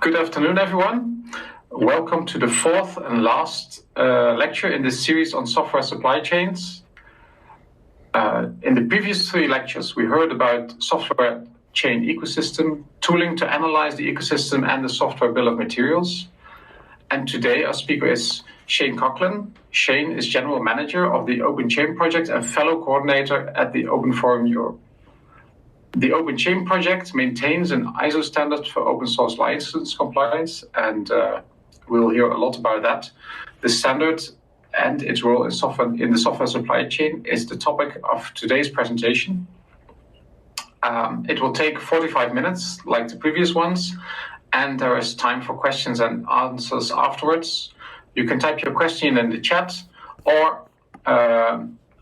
Good afternoon, everyone. Welcome to the fourth and last lecture in this series on software supply chains. In the previous three lectures, we heard about software chain ecosystem, tooling to analyze the ecosystem, and the software bill of materials. And today our speaker is Shane Coughlin. Shane is General Manager of the OpenChain project and Fellow Coordinator at the Open Forum Europe. The OpenChain project maintains an ISO standard for open source license compliance, and we'll hear a lot about that. The standard and its role in the software supply chain is the topic of today's presentation. It will take 45 minutes, like the previous ones, and there is time for questions and answers afterwards. You can type your question in the chat or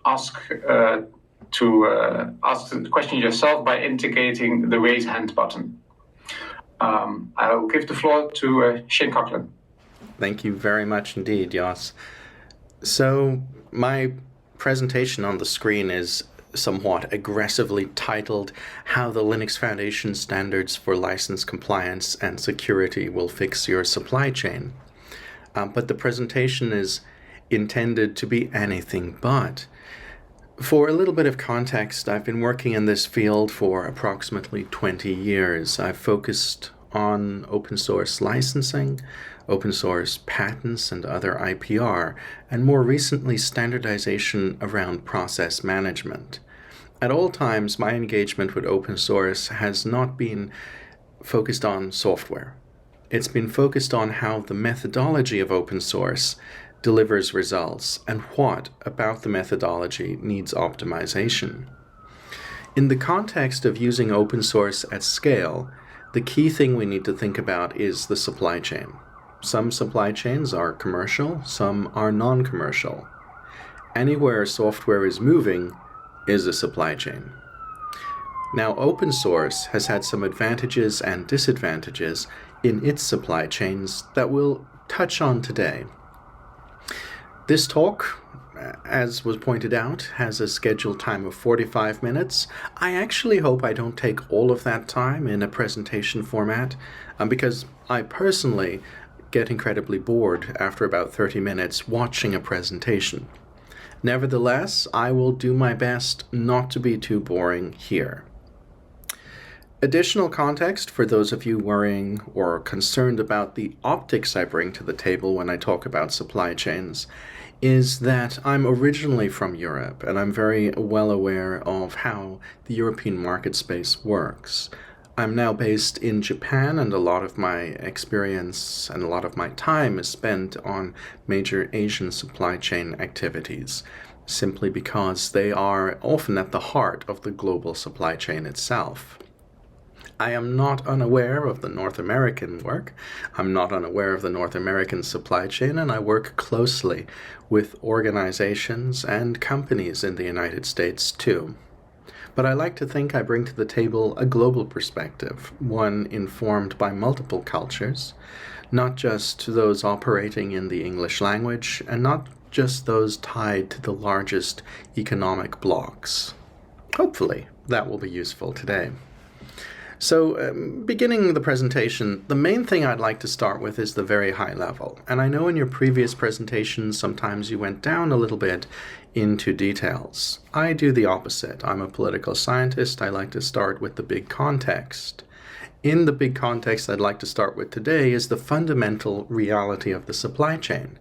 ask the question yourself by indicating the raise hand button. I'll give the floor to Shane Coughlin. Thank you very much indeed, Jos. So my presentation on the screen is somewhat aggressively titled How the Linux Foundation Standards for License Compliance and Security Will Fix Your Supply Chain. But the presentation is intended to be anything but. For a little bit of context, I've been working in this field for approximately 20 years. I've focused on open source licensing, open source patents and other IPR, and more recently standardization around process management. At all times, my engagement with open source has not been focused on software. It's been focused on how the methodology of open source delivers results and what about the methodology needs optimization. In the context of using open source at scale, the key thing we need to think about is the supply chain. Some supply chains are commercial, some are non-commercial. Anywhere software is moving is a supply chain. Now, open source has had some advantages and disadvantages in its supply chains that we'll touch on today. This talk, as was pointed out, has a scheduled time of 45 minutes. I actually hope I don't take all of that time in a presentation format, because I personally get incredibly bored after about 30 minutes watching a presentation. Nevertheless, I will do my best not to be too boring here. Additional context for those of you worrying or concerned about the optics I bring to the table when I talk about supply chains is that I'm originally from Europe, and I'm very well aware of how the European market space works. I'm now based in Japan, and a lot of my experience and a lot of my time is spent on major Asian supply chain activities, simply because they are often at the heart of the global supply chain itself. I am not unaware of the North American work. I'm not unaware of the North American supply chain, and I work closely with organizations and companies in the United States too. But I like to think I bring to the table a global perspective, one informed by multiple cultures, not just those operating in the English language, and not just those tied to the largest economic blocs. Hopefully, that will be useful today. So, beginning the presentation, the main thing I'd like to start with is the very high level. And I know in your previous presentations, sometimes you went down a little bit into details. I do the opposite. I'm a political scientist. I like to start with the big context. In the big context I'd like to start with today is the fundamental reality of the supply chain.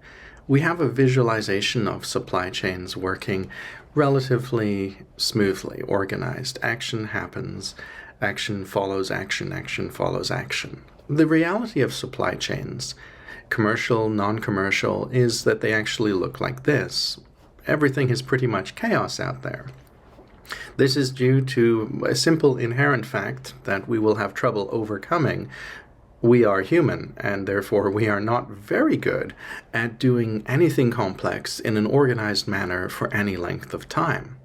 We have a visualization of supply chains working relatively smoothly, organized. Action happens. Action follows action, action follows action. The reality of supply chains, commercial, non-commercial, is that they actually look like this. Everything is pretty much chaos out there. This is due to a simple inherent fact that we will have trouble overcoming. We are human, and therefore we are not very good at doing anything complex in an organized manner for any length of time.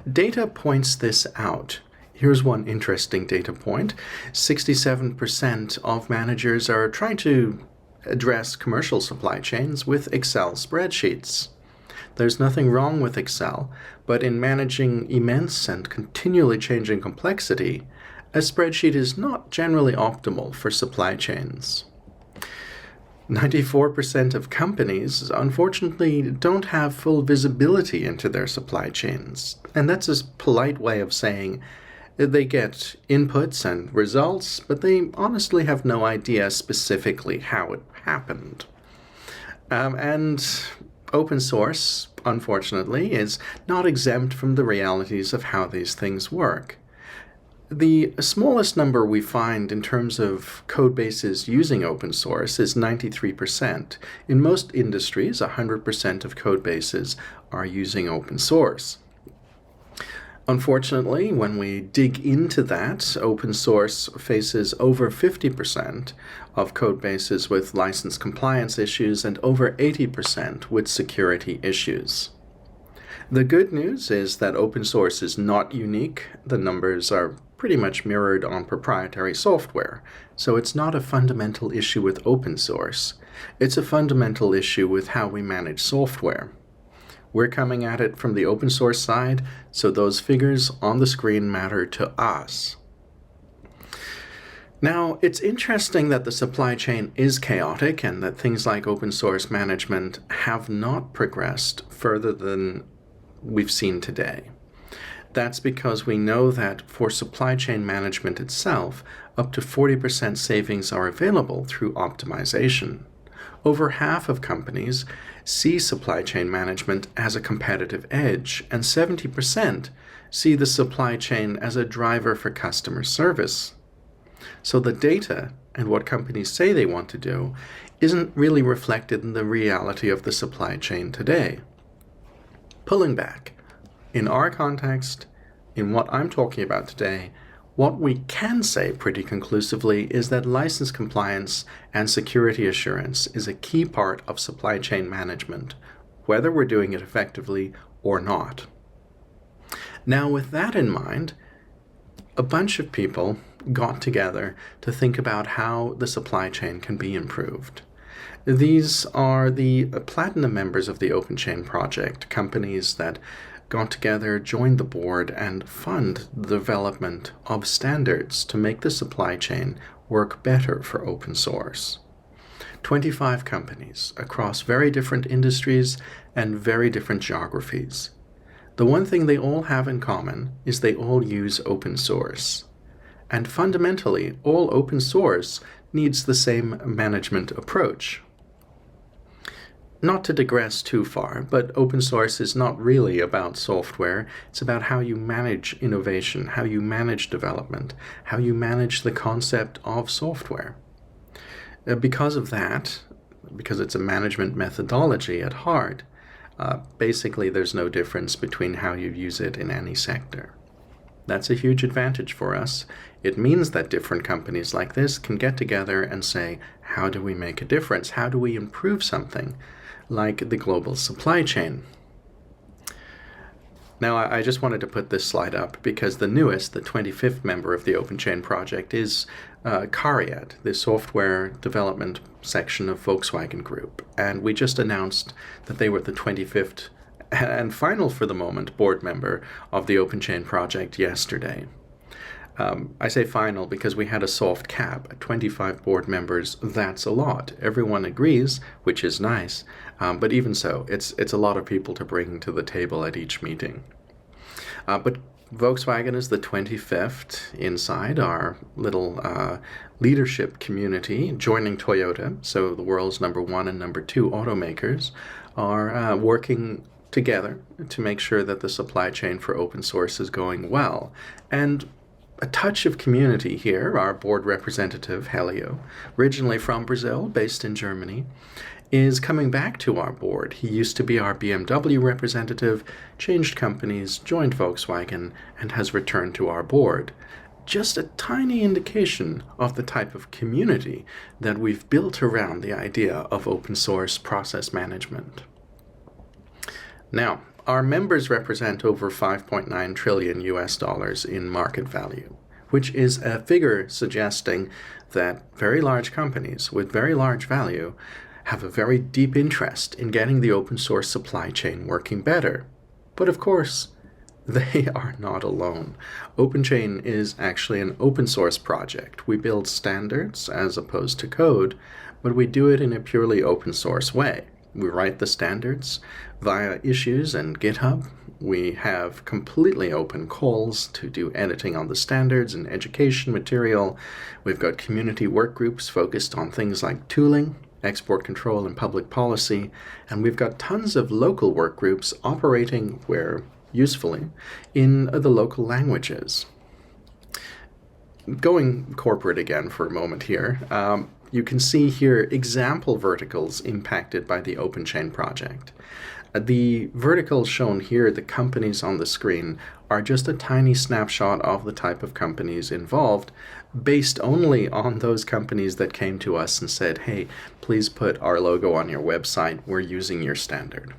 Data points this out. Here's one interesting data point. 67% of managers are trying to address commercial supply chains with Excel spreadsheets. There's nothing wrong with Excel, but in managing immense and continually changing complexity, a spreadsheet is not generally optimal for supply chains. 94% of companies, unfortunately, don't have full visibility into their supply chains. And that's a polite way of saying they get inputs and results, but they honestly have no idea specifically how it happened. And open source, unfortunately, is not exempt from the realities of how these things work. The smallest number we find in terms of code bases using open source is 93%. In most industries, 100% of code bases are using open source. Unfortunately, when we dig into that, open source faces over 50% of code bases with license compliance issues and over 80% with security issues. The good news is that open source is not unique. The numbers are pretty much mirrored on proprietary software, so it's not a fundamental issue with open source. It's a fundamental issue with how we manage software. We're coming at it from the open source side, so those figures on the screen matter to us. Now, it's interesting that the supply chain is chaotic and that things like open source management have not progressed further than we've seen today. That's because we know that for supply chain management itself, up to 40% savings are available through optimization. Over half of companies see supply chain management as a competitive edge, and 70% see the supply chain as a driver for customer service. So the data and what companies say they want to do isn't really reflected in the reality of the supply chain today. Pulling back, in our context, in what I'm talking about today, what we can say pretty conclusively is that license compliance and security assurance is a key part of supply chain management, whether we're doing it effectively or not. Now, with that in mind, a bunch of people got together to think about how the supply chain can be improved. These are the platinum members of the OpenChain project, companies that got together, joined the board, and fund the development of standards to make the supply chain work better for open source. 25 companies across very different industries and very different geographies. The one thing they all have in common is they all use open source. And fundamentally, all open source needs the same management approach. Not to digress too far, but open source is not really about software. It's about how you manage innovation, how you manage development, how you manage the concept of software. Because of that, because it's a management methodology at heart, basically there's no difference between how you use it in any sector. That's a huge advantage for us. It means that different companies like this can get together and say, how do we make a difference? How do we improve something like the global supply chain? Now, I just wanted to put this slide up because the newest, the 25th member of the OpenChain project is Cariad, the software development section of Volkswagen Group. And we just announced that they were the 25th and final, for the moment, board member of the OpenChain project yesterday. I say final because we had a soft cap at 25 board members. That's a lot. Everyone agrees, which is nice, but even so, it's a lot of people to bring to the table at each meeting. But Volkswagen is the 25th inside our little leadership community, joining Toyota. So the world's number 1 and number 2 automakers are working together to make sure that the supply chain for open source is going well. And a touch of community here. Our board representative, Helio, originally from Brazil, based in Germany, is coming back to our board. He used to be our BMW representative, changed companies, joined Volkswagen, and has returned to our board. Just a tiny indication of the type of community that we've built around the idea of open source process management. Now, our members represent over 5.9 trillion US dollars in market value, which is a figure suggesting that very large companies with very large value have a very deep interest in getting the open source supply chain working better. But of course, They are not alone. OpenChain is actually an open source project. We build standards as opposed to code, but we do it in a purely open source way. We write the standards via issues and GitHub. We have completely open calls to do editing on the standards and education material. We've got community work groups focused on things like tooling, export control, and public policy. And we've got tons of local work groups operating where usefully in the local languages. Going corporate again for a moment here, you can see here example verticals impacted by the OpenChain project. The verticals shown here, the companies on the screen, are just a tiny snapshot of the type of companies involved, based only on those companies that came to us and said, hey, please put our logo on your website, we're using your standard.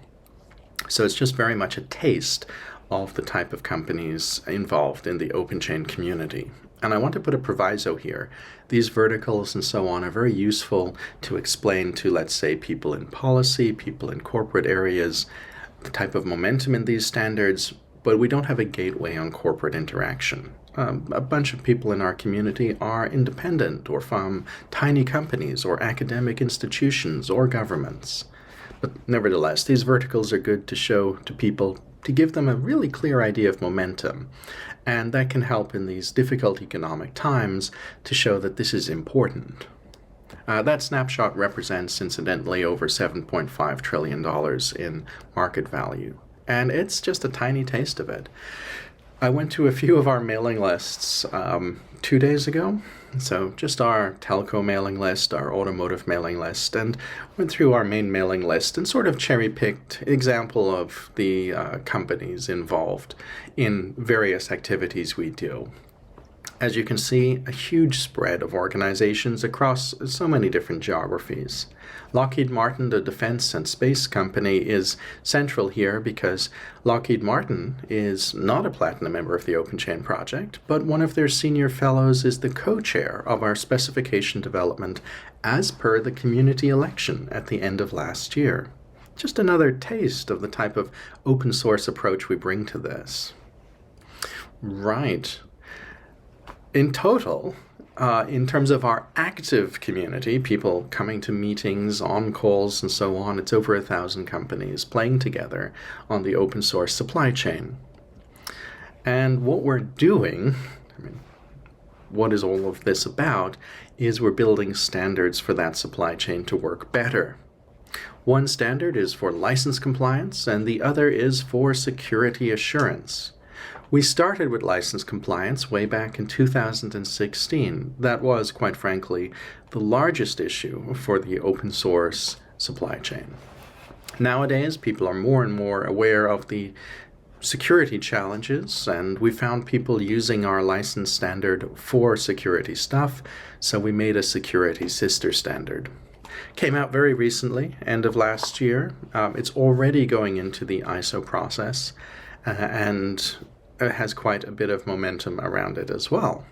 So it's just very much a taste of the type of companies involved in the OpenChain community. And I want to put a proviso here. These verticals and so on are very useful to explain to, let's say, people in policy, people in corporate areas, the type of momentum in these standards, but we don't have a gateway on corporate interaction. A bunch of people in our community are independent or from tiny companies or academic institutions or governments. But nevertheless, these verticals are good to show to people to give them a really clear idea of momentum. And that can help in these difficult economic times to show that this is important. That snapshot represents, incidentally, over $7.5 trillion in market value. And it's just a tiny taste of it. I went to a few of our mailing lists 2 days ago. So just our telco mailing list, our automotive mailing list, and went through our main mailing list and sort of cherry-picked example of the companies involved in various activities we do. As you can see, a huge spread of organizations across so many different geographies. Lockheed Martin, the defense and space company, is central here because Lockheed Martin is not a platinum member of the OpenChain project, but one of their senior fellows is the co-chair of our specification development as per the community election at the end of last year. Just another taste of the type of open source approach we bring to this. Right. In total, in terms of our active community, people coming to meetings, on calls, and so on, it's over 1,000 companies playing together on the open source supply chain. And what we're doing, what is all of this about, is we're building standards for that supply chain to work better. One standard is for license compliance, and the other is for security assurance. We started with license compliance way back in 2016. That was, quite frankly, the largest issue for the open source supply chain. Nowadays, people are more and more aware of the security challenges, and we found people using our license standard for security stuff, so we made a security sister standard. Came out very recently, end of last year. It's already going into the ISO process, and it has quite a bit of momentum around it as well.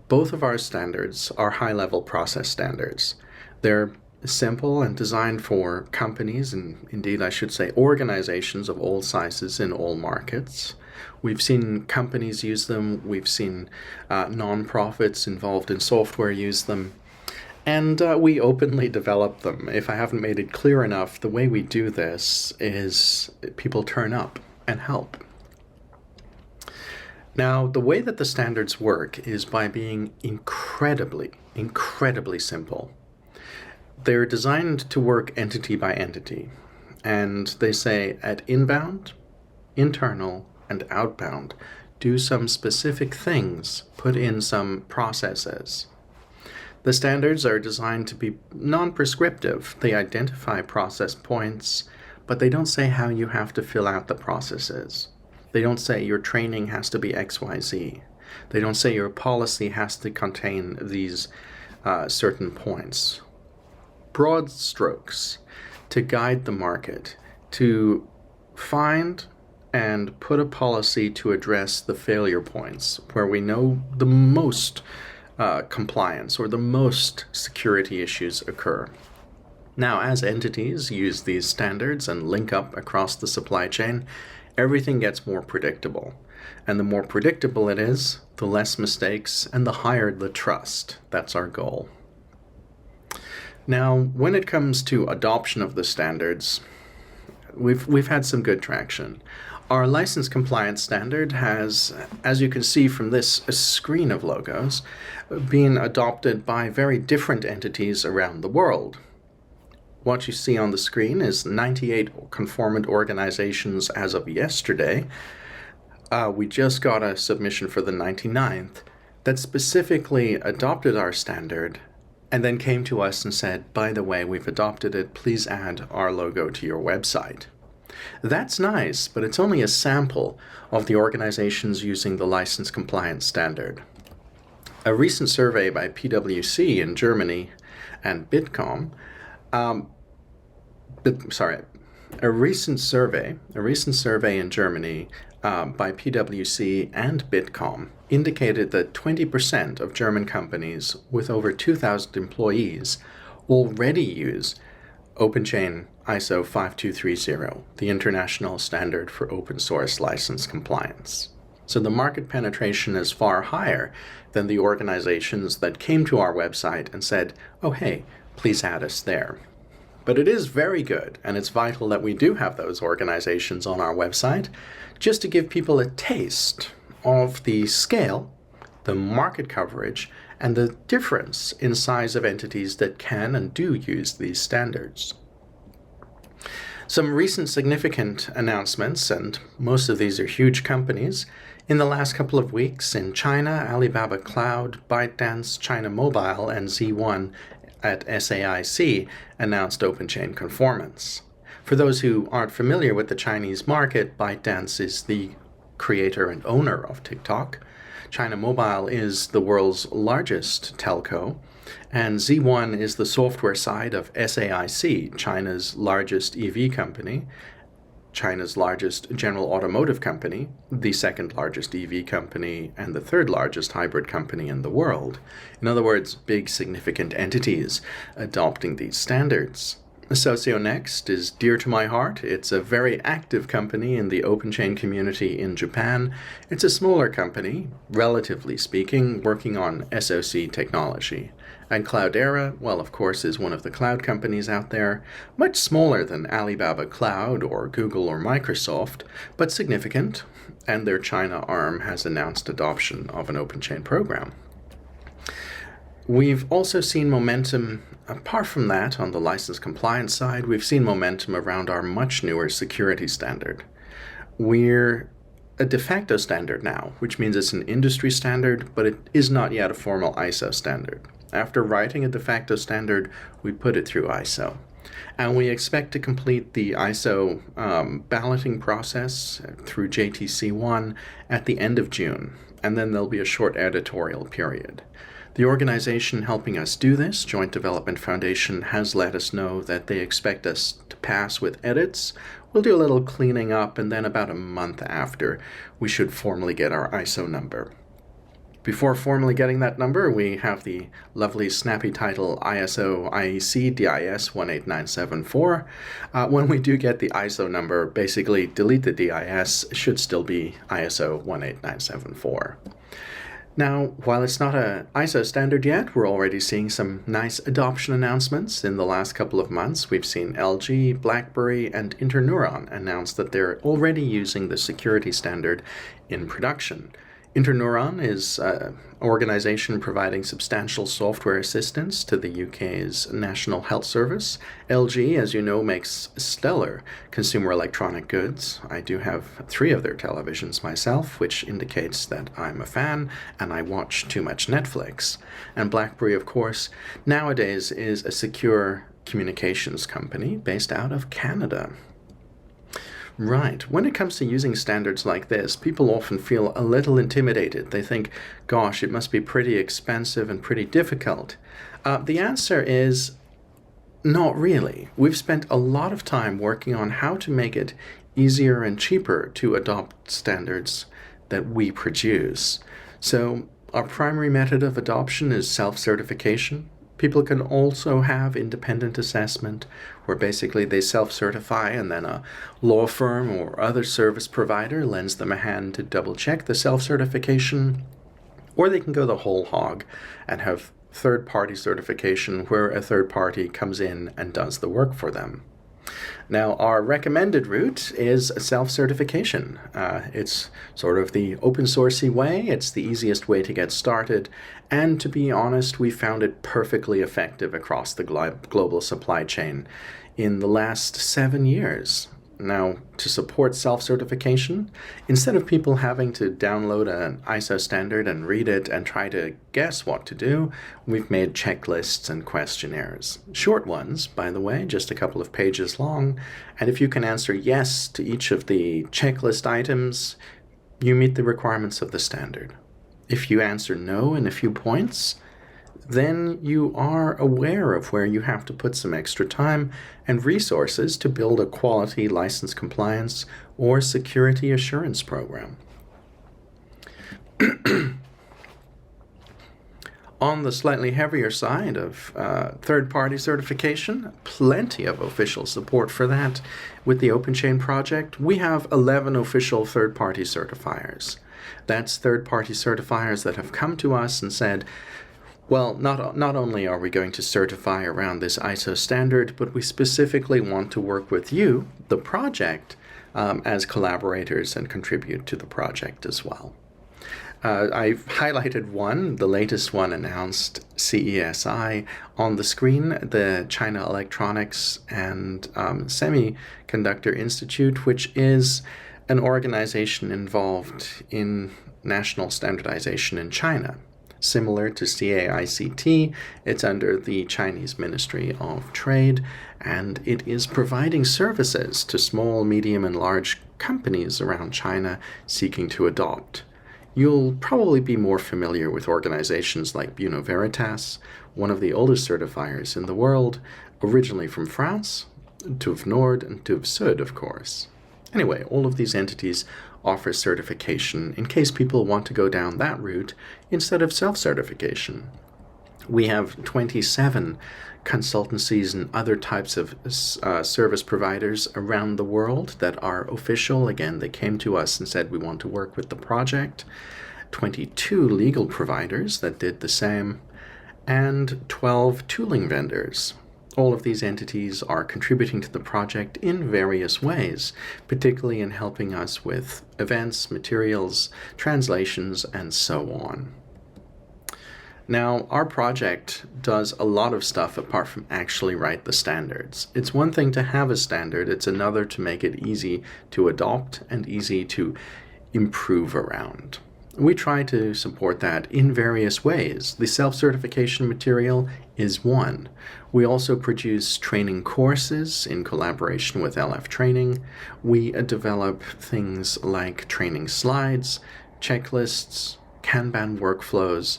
Both of our standards are high-level process standards. They're simple and designed for companies, and indeed I should say organizations of all sizes in all markets. We've seen companies use them, we've seen non-profits involved in software use them, and we openly develop them. If I haven't made it clear enough, the way we do this is people turn up and help. Now, the way that the standards work is by being incredibly simple. They're designed to work entity by entity, and they say at inbound, internal, and outbound, do some specific things, put in some processes. The standards are designed to be non-prescriptive. They identify process points, but they don't say how you have to fill out the processes. They don't say your training has to be XYZ. They don't say your policy has to contain these certain points. Broad strokes to guide the market, to find and put a policy to address the failure points where we know the most compliance or the most security issues occur. Now, as entities use these standards and link up across the supply chain, everything gets more predictable. And the more predictable it is, the less mistakes and the higher the trust. That's our goal. Now, when it comes to adoption of the standards, we've had some good traction. Our license compliance standard has, as you can see from this screen of logos, been adopted by very different entities around the world. What you see on the screen is 98 conformant organizations as of yesterday. We just got a submission for the 99th that specifically adopted our standard and then came to us and said, by the way, we've adopted it, please add our logo to your website. That's nice, but it's only a sample of the organizations using the license compliance standard. A recent survey by PwC in Germany and Bitkom, a recent survey in Germany by PwC and Bitkom indicated that 20% of German companies with over 2,000 employees already use OpenChain ISO 5230, the international standard for open source license compliance. So the market penetration is far higher than the organizations that came to our website and said, oh hey, please add us there. But it is very good, and it's vital that we do have those organizations on our website, just to give people a taste of the scale, the market coverage, and the difference in size of entities that can and do use these standards. Some recent significant announcements, and most of these are huge companies, in the last couple of weeks in China, Alibaba Cloud, ByteDance, China Mobile, and Z1 at SAIC announced OpenChain conformance. For those who aren't familiar with the Chinese market, ByteDance is the creator and owner of TikTok. China Mobile is the world's largest telco, and Z1 is the software side of SAIC, China's largest EV company, China's largest general automotive company, the second largest EV company, and the third largest hybrid company in the world. In other words, big significant entities adopting these standards. SocioNext is dear to my heart. It's a very active company in the OpenChain community in Japan. It's a smaller company, relatively speaking, working on SoC technology. And Cloudera, well, of course, is one of the cloud companies out there, much smaller than Alibaba Cloud or Google or Microsoft, but significant, and their China arm has announced adoption of an OpenChain program. We've also seen momentum, apart from that, on the license compliance side, we've seen momentum around our much newer security standard. We're a de facto standard now, which means it's an industry standard, but it is not yet a formal ISO standard. After writing a de facto standard, we put it through ISO. And we expect to complete the ISO balloting process through JTC1 at the end of June, and then there'll be a short editorial period. The organization helping us do this, Joint Development Foundation, has let us know that they expect us to pass with edits. We'll do a little cleaning up, and then about a month after, we should formally get our ISO number. Before formally getting that number, we have the lovely snappy title ISO IEC DIS 18974. When we do get the ISO number, basically delete the DIS, it should still be ISO 18974. Now, while it's not an ISO standard yet, we're already seeing some nice adoption announcements. In the last couple of months, we've seen LG, BlackBerry, and Interneuron announce that they're already using the security standard in production. Interneuron is an organization providing substantial software assistance to the UK's National Health Service. LG, as you know, makes stellar consumer electronic goods. I do have 3 of their televisions myself, which indicates that I'm a fan and I watch too much Netflix. And BlackBerry, of course, nowadays is a secure communications company based out of Canada. Right. When it comes to using standards like this, people often feel a little intimidated. They think, gosh, it must be pretty expensive and pretty difficult. The answer is not really. We've spent a lot of time working on how to make it easier and cheaper to adopt standards that we produce. So our primary method of adoption is self-certification. People can also have independent assessment, where basically they self-certify and then a law firm or other service provider lends them a hand to double-check the self-certification. Or they can go the whole hog and have third-party certification, where a third party comes in and does the work for them. Now, our recommended route is self-certification. It's sort of the open sourcey way. It's the easiest way to get started. And to be honest, we found it perfectly effective across the global supply chain in the last 7 years. Now, to support self-certification, instead of people having to download an ISO standard and read it and try to guess what to do, we've made checklists and questionnaires. Short ones, by the way, just a couple of pages long, and if you can answer yes to each of the checklist items, you meet the requirements of the standard. If you answer no in a few points, then you are aware of where you have to put some extra time and resources to build a quality license compliance or security assurance program. On the slightly heavier side of third-party certification, plenty of official support for that. With the OpenChain project, we have 11 official third-party certifiers. That's third-party certifiers that have come to us and said, well, not only are we going to certify around this ISO standard, but we specifically want to work with you, the project, as collaborators and contribute to the project as well. I've highlighted one, the latest one announced, CESI, on the screen, the China Electronics and Semiconductor Institute, which is an organization involved in national standardization in China. Similar to CAICT, it's under the Chinese Ministry of Trade, and it is providing services to small, medium, and large companies around China seeking to adopt. You'll probably be more familiar with organizations like Bureau Veritas, one of the oldest certifiers in the world, originally from France, TÜV Nord and TÜV Süd, of course. Anyway, all of these entities offer certification in case people want to go down that route instead of self-certification. We have 27 consultancies and other types of service providers around the world that are official. Again, they came to us and said we want to work with the project. 22 legal providers that did the same, and 12 tooling vendors. All of these entities are contributing to the project in various ways, particularly in helping us with events, materials, translations, and so on. Now, our project does a lot of stuff apart from actually write the standards. It's one thing to have a standard, it's another to make it easy to adopt and easy to improve around. We try to support that in various ways. The self-certification material is one. We also produce training courses in collaboration with LF Training. We develop things like training slides, checklists, Kanban workflows,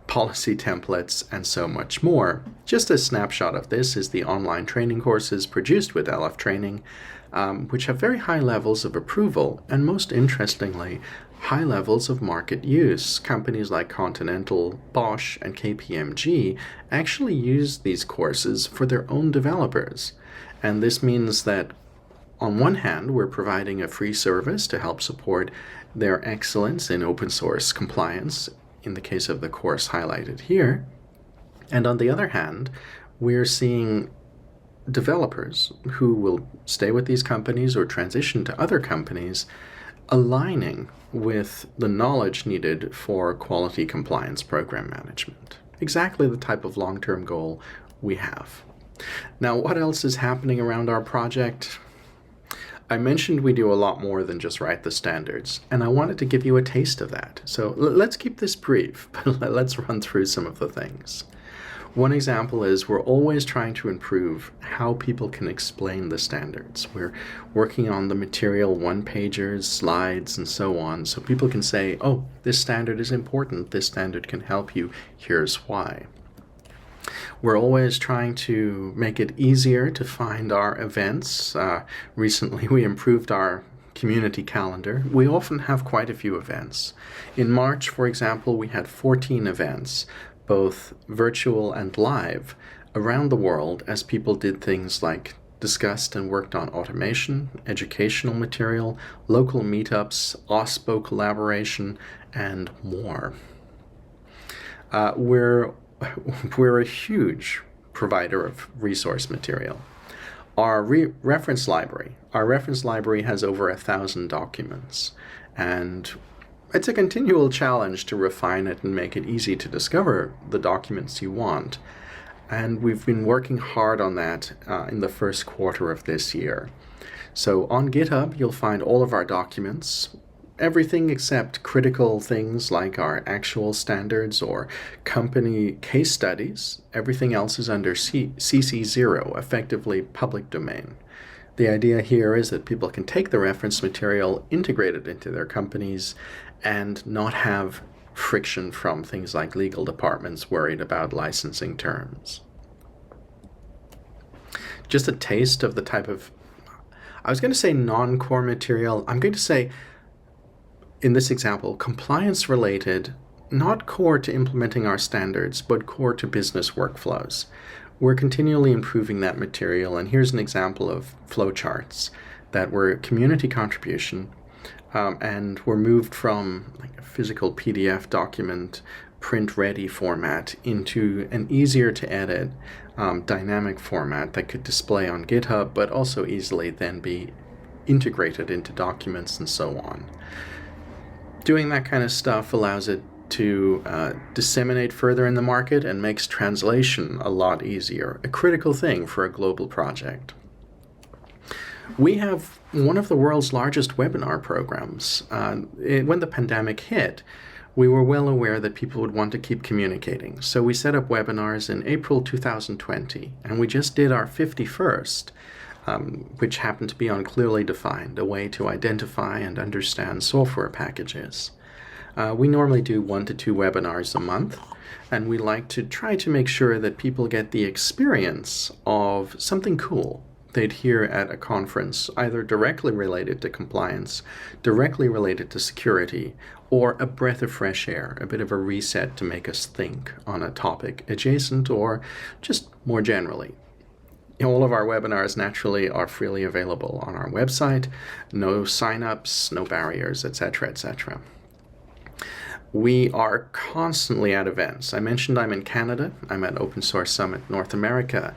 policy templates, and so much more. Just a snapshot of this is the online training courses produced with LF Training, which have very high levels of approval, and most interestingly, high levels of market use. Companies like Continental, Bosch, and KPMG actually use these courses for their own developers. And this means that, on one hand, we're providing a free service to help support their excellence in open source compliance, in the case of the course highlighted here. And on the other hand, we're seeing developers who will stay with these companies or transition to other companies aligning with the knowledge needed for quality compliance program management. Exactly the type of long-term goal we have. Now, what else is happening around our project? I mentioned we do a lot more than just write the standards, and I wanted to give you a taste of that. So let's keep this brief, but let's run through some of the things. One example is we're always trying to improve how people can explain the standards. We're working on the material one-pagers, slides, and so on, so people can say, oh, this standard is important, this standard can help you, here's why. We're always trying to make it easier to find our events. Recently, we improved our community calendar. We often have quite a few events. In March, for example, we had 14 events, both virtual and live, around the world as people did things like discussed and worked on automation, educational material, local meetups, OSPO collaboration, and more. We're a huge provider of resource material. Our reference library has over 1,000 documents, and it's a continual challenge to refine it and make it easy to discover the documents you want. And we've been working hard on that in the first quarter of this year. So on GitHub, you'll find all of our documents, everything except critical things like our actual standards or company case studies. Everything else is under CC0, effectively public domain. The idea here is that people can take the reference material, integrate it into their companies, and not have friction from things like legal departments worried about licensing terms. Just a taste of the type of, I was going to say non-core material, I'm going to say, in this example, compliance-related, not core to implementing our standards, but core to business workflows. We're continually improving that material, and here's an example of flowcharts that were community contribution, and were moved from like a physical PDF document, print-ready format into an easier-to-edit dynamic format that could display on GitHub, but also easily then be integrated into documents and so on. Doing that kind of stuff allows it to disseminate further in the market and makes translation a lot easier, a critical thing for a global project. We have one of the world's largest webinar programs. When the pandemic hit, we were well aware that people would want to keep communicating. So we set up webinars in April 2020, and we just did our 51st, which happened to be on Clearly Defined, a way to identify and understand software packages. We normally do 1 to 2 webinars a month, and we like to try to make sure that people get the experience of something cool they'd hear at a conference, either directly related to compliance, directly related to security, or a breath of fresh air, a bit of a reset to make us think on a topic adjacent or just more generally. All of our webinars naturally are freely available on our website, no sign-ups, no barriers, etc., etc. We are constantly at events. I mentioned I'm in Canada. I'm at Open Source Summit North America.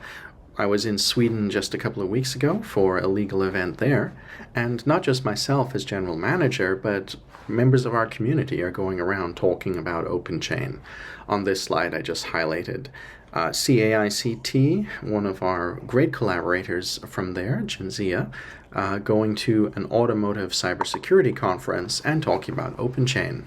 I was in Sweden just a couple of weeks ago for a legal event there, and not just myself as general manager, but members of our community are going around talking about OpenChain. On this slide I just highlighted CAICT, one of our great collaborators from there, Genzia, going to an automotive cybersecurity conference and talking about OpenChain.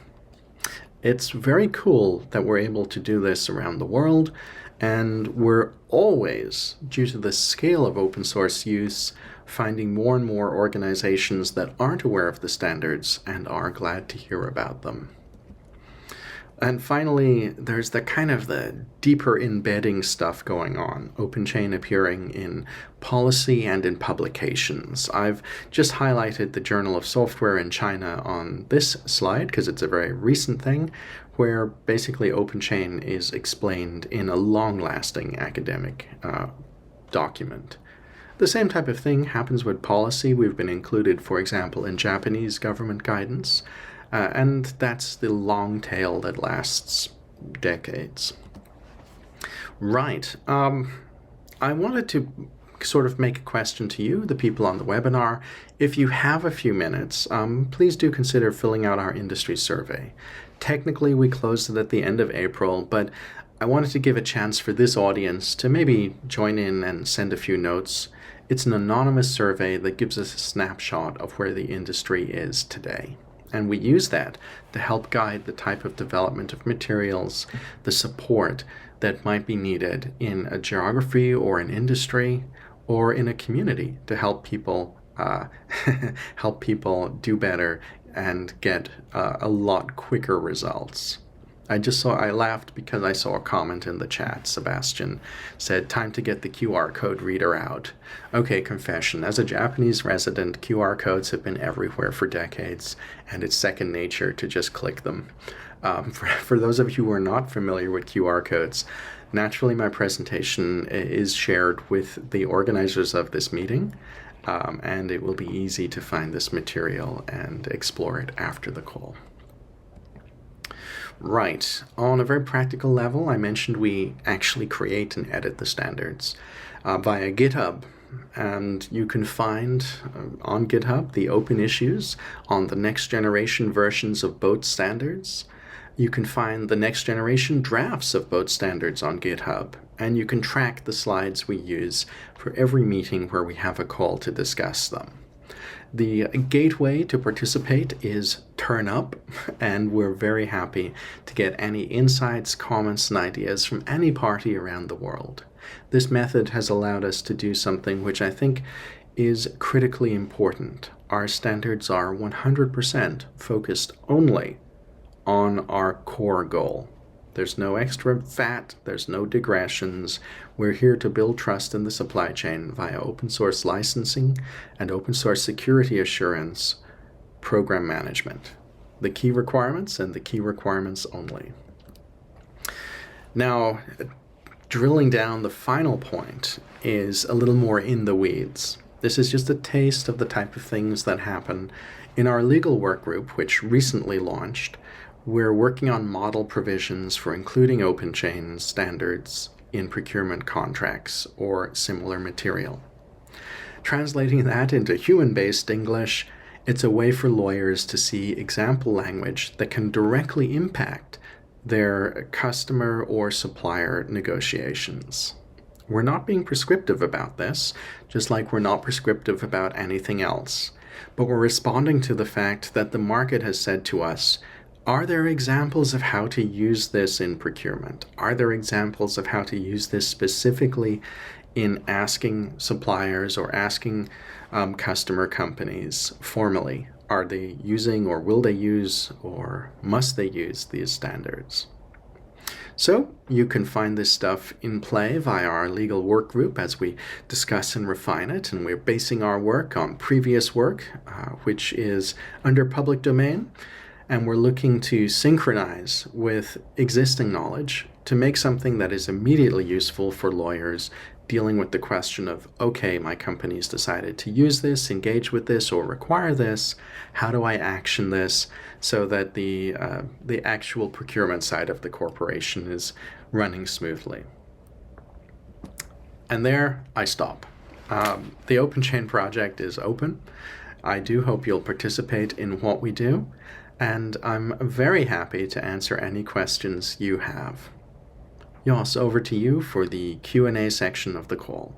It's very cool that we're able to do this around the world, and we're always, due to the scale of open source use, finding more and more organizations that aren't aware of the standards and are glad to hear about them. And finally, there's the kind of the deeper embedding stuff going on, OpenChain appearing in policy and in publications. I've just highlighted the Journal of Software in China on this slide because it's a very recent thing, where basically OpenChain is explained in a long-lasting academic document. The same type of thing happens with policy. We've been included, for example, in Japanese government guidance, and that's the long tail that lasts decades. Right. I wanted to sort of make a question to you, the people on the webinar. If you have a few minutes, please do consider filling out our industry survey. Technically, we closed it at the end of April, but I wanted to give a chance for this audience to maybe join in and send a few notes. It's an anonymous survey that gives us a snapshot of where the industry is today. And we use that to help guide the type of development of materials, the support that might be needed in a geography or an industry or in a community to help people do better and get a lot quicker results. I laughed because I saw a comment in the chat. Sebastian said, time to get the QR code reader out. Okay, confession. As a Japanese resident, QR codes have been everywhere for decades, and it's second nature to just click them. For those of you who are not familiar with QR codes, naturally my presentation is shared with the organizers of this meeting, and it will be easy to find this material and explore it after the call. Right, on a very practical level, I mentioned we actually create and edit the standards via GitHub. And you can find on GitHub the open issues on the next generation versions of both standards. You can find the next generation drafts of both standards on GitHub, and you can track the slides we use for every meeting where we have a call to discuss them. The gateway to participate is Turn Up, and we're very happy to get any insights, comments, and ideas from any party around the world. This method has allowed us to do something which I think is critically important. Our standards are 100% focused only on our core goal. There's no extra fat, there's no digressions. We're here to build trust in the supply chain via open source licensing and open source security assurance program management. The key requirements and the key requirements only. Now, drilling down, the final point is a little more in the weeds. This is just a taste of the type of things that happen in our legal work group, which recently launched. We're working on model provisions for including OpenChain standards in procurement contracts or similar material. Translating that into human-based English, it's a way for lawyers to see example language that can directly impact their customer or supplier negotiations. We're not being prescriptive about this, just like we're not prescriptive about anything else, but we're responding to the fact that the market has said to us, are there examples of how to use this in procurement? Are there examples of how to use this specifically in asking suppliers or asking customer companies formally? Are they using or will they use or must they use these standards? So you can find this stuff in play via our legal work group as we discuss and refine it, and we're basing our work on previous work, which is under public domain, and we're looking to synchronize with existing knowledge to make something that is immediately useful for lawyers dealing with the question of, okay, my company's decided to use this, engage with this, or require this. How do I action this so that the actual procurement side of the corporation is running smoothly? And there I stop. The OpenChain project is open. I do hope you'll participate in what we do, and I'm very happy to answer any questions you have. Jos, over to you for the Q&A section of the call.